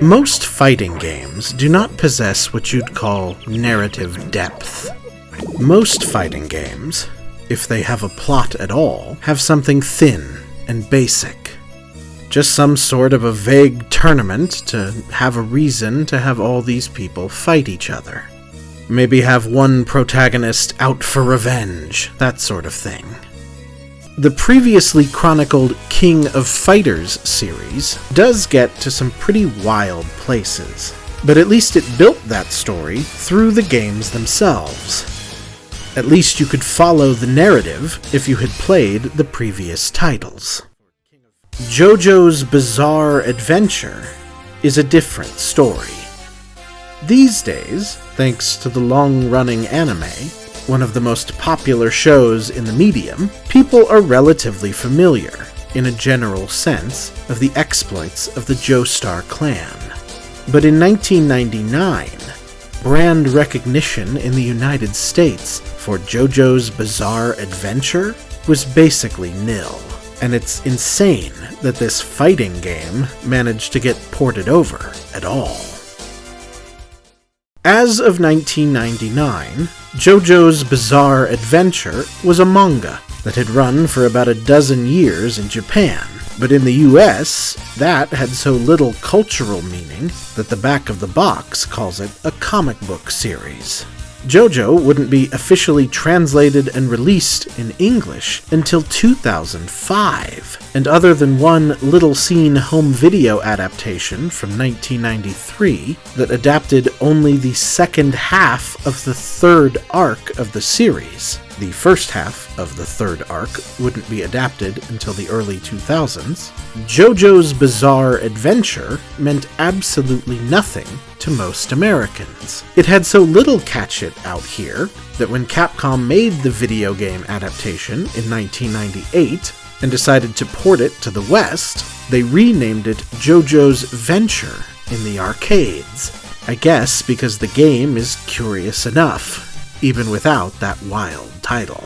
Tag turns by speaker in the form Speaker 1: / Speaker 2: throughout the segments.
Speaker 1: Most fighting games do not possess what you'd call narrative depth. Most fighting games, if they have a plot at all, have something thin and basic. Just some sort of a vague tournament to have a reason to have all these people fight each other. Maybe have one protagonist out for revenge, that sort of thing. The previously chronicled King of Fighters series does get to some pretty wild places, but at least it built that story through the games themselves. At least you could follow the narrative if you had played the previous titles. JOJO'S Bizarre Adventure is a different story. These days, thanks to the long-running anime, one of the most popular shows in the medium, people are relatively familiar, in a general sense, of the exploits of the Joestar clan. But in 1999, brand recognition in the United States for JOJO'S Bizarre Adventure was basically nil, and it's insane that this fighting game managed to get ported over at all. As of 1999, JOJO'S Bizarre Adventure was a manga that had run for about a dozen years in Japan, but in the US, that had so little cultural meaning that the back of the box calls it a comic book series. JOJO wouldn't be officially translated and released in English until 2005, and other than one Little Scene home video adaptation from 1993 that adapted only the second half of the third arc of the series, the first half of the third arc wouldn't be adapted until the early 2000s, JOJO'S Bizarre Adventure meant absolutely nothing to most Americans. It had so little catch it out here that when Capcom made the video game adaptation in 1998 and decided to port it to the West, they renamed it JOJO'S Venture in the arcades. I guess because the game is curious enough, even without that wild title.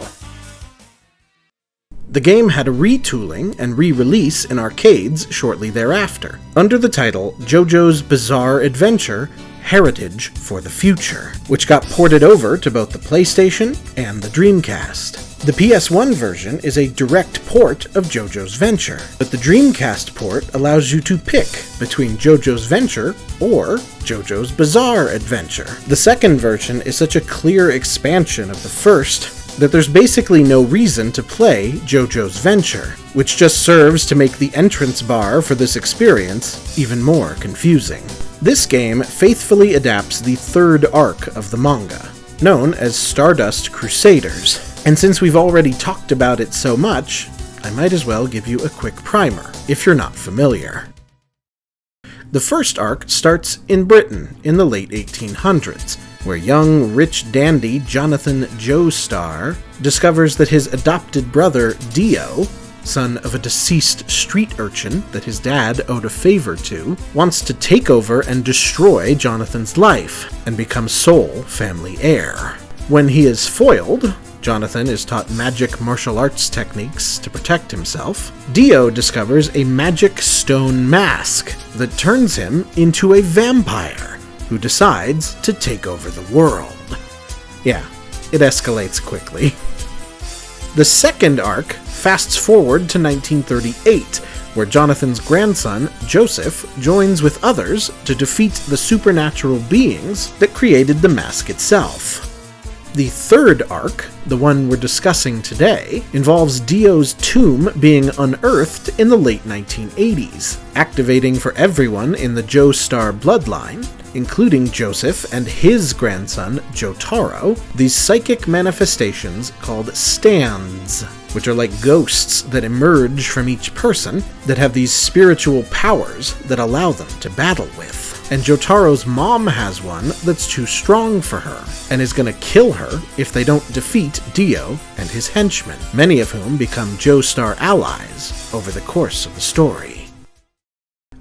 Speaker 1: The game had a retooling and re-release in arcades shortly thereafter, under the title JOJO'S Bizarre Adventure Heritage for the Future, which got ported over to both the PlayStation and the Dreamcast. The PS1 version is a direct port of JoJo's Venture, but the Dreamcast port allows you to pick between JoJo's Venture or JoJo's Bizarre Adventure. The second version is such a clear expansion of the first that there's basically no reason to play JoJo's Venture, which just serves to make the entrance bar for this experience even more confusing. This game faithfully adapts the third arc of the manga, known as Stardust Crusaders, and since we've already talked about it so much, I might as well give you a quick primer, if you're not familiar. The first arc starts in Britain in the late 1800s, where young, rich dandy Jonathan Joestar discovers that his adopted brother Dio, son of a deceased street urchin that his dad owed a favor to, wants to take over and destroy Jonathan's life and become sole family heir. When he is foiled, Jonathan is taught magic martial arts techniques to protect himself. Dio discovers a magic stone mask that turns him into a vampire who decides to take over the world. Yeah, it escalates quickly. The second arc fasts forward to 1938, where Jonathan's grandson, Joseph, joins with others to defeat the supernatural beings that created the mask itself. The third arc, the one we're discussing today, involves Dio's tomb being unearthed in the late 1980s, activating for everyone in the Joestar bloodline, including Joseph and his grandson, Jotaro, these psychic manifestations called stands, which are like ghosts that emerge from each person that have these spiritual powers that allow them to battle with. And Jotaro's mom has one that's too strong for her, and is gonna kill her if they don't defeat Dio and his henchmen, many of whom become Joestar allies over the course of the story.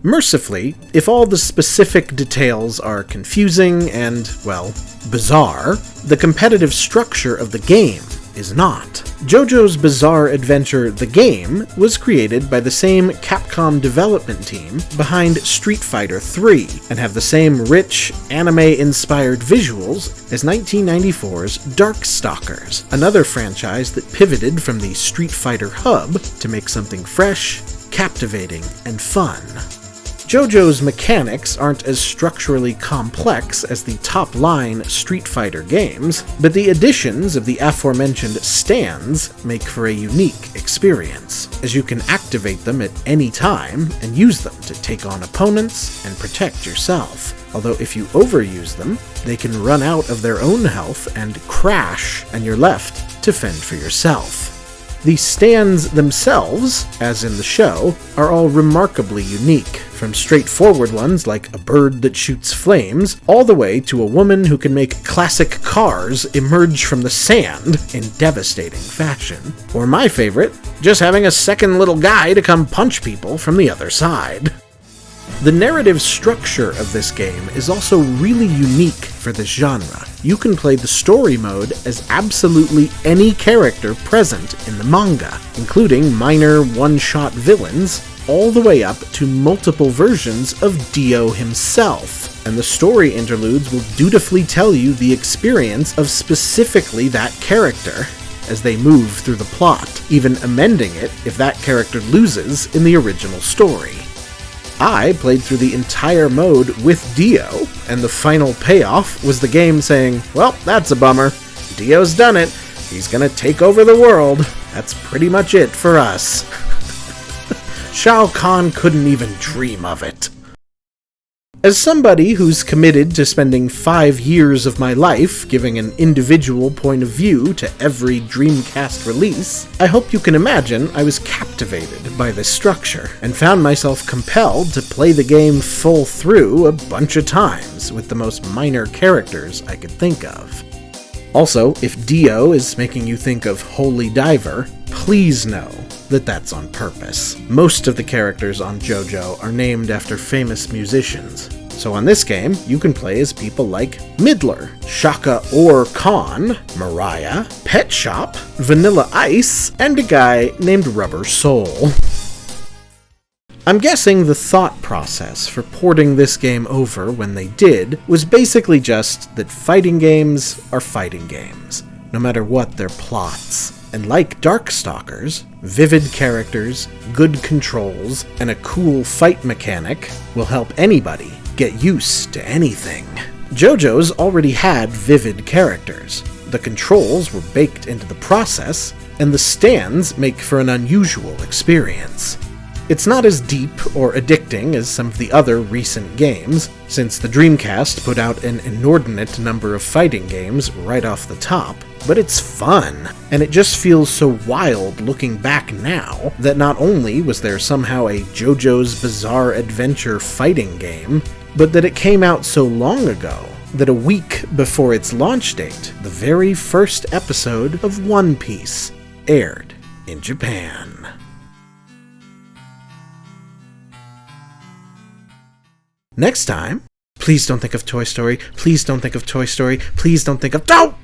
Speaker 1: Mercifully, if all the specific details are confusing and, well, bizarre, the competitive structure of the game is not. JoJo's Bizarre Adventure the game was created by the same Capcom development team behind Street Fighter III, and have the same rich, anime-inspired visuals as 1994's Darkstalkers, another franchise that pivoted from the Street Fighter hub to make something fresh, captivating, and fun. JoJo's mechanics aren't as structurally complex as the top-line Street Fighter games, but the additions of the aforementioned stands make for a unique experience, as you can activate them at any time and use them to take on opponents and protect yourself. Although if you overuse them, they can run out of their own health and crash, and you're left to fend for yourself. The stands themselves, as in the show, are all remarkably unique, from straightforward ones like a bird that shoots flames, all the way to a woman who can make classic cars emerge from the sand in devastating fashion. Or my favorite, just having a second little guy to come punch people from the other side. The narrative structure of this game is also really unique for this genre. You can play the story mode as absolutely any character present in the manga, including minor one-shot villains, all the way up to multiple versions of Dio himself. And the story interludes will dutifully tell you the experience of specifically that character as they move through the plot, even amending it if that character loses in the original story. I played through the entire mode with Dio, and the final payoff was the game saying, well, that's a bummer. Dio's done it. He's gonna take over the world. That's pretty much it for us. Shao Kahn couldn't even dream of it. As somebody who's committed to spending 5 years of my life giving an individual point of view to every Dreamcast release, I hope you can imagine I was captivated by this structure, and found myself compelled to play the game full through a bunch of times with the most minor characters I could think of. Also, if Dio is making you think of Holy Diver, please know that that's on purpose. Most of the characters on JoJo are named after famous musicians. So on this game, you can play as people like Midler, Shaka or Khan, Mariah, Pet Shop, Vanilla Ice, and a guy named Rubber Soul. I'm guessing the thought process for porting this game over when they did was basically just that fighting games are fighting games, no matter what their plots. And like Darkstalkers, vivid characters, good controls, and a cool fight mechanic will help anybody get used to anything. JoJo's already had vivid characters, the controls were baked into the process, and the stands make for an unusual experience. It's not as deep or addicting as some of the other recent games, since the Dreamcast put out an inordinate number of fighting games right off the top, but it's fun, and it just feels so wild looking back now that not only was there somehow a JoJo's Bizarre Adventure fighting game, but that it came out so long ago that a week before its launch date, the very first episode of One Piece aired in Japan. Next time, please don't think of Toy Story, please don't think of Toy Story, please don't think of— No!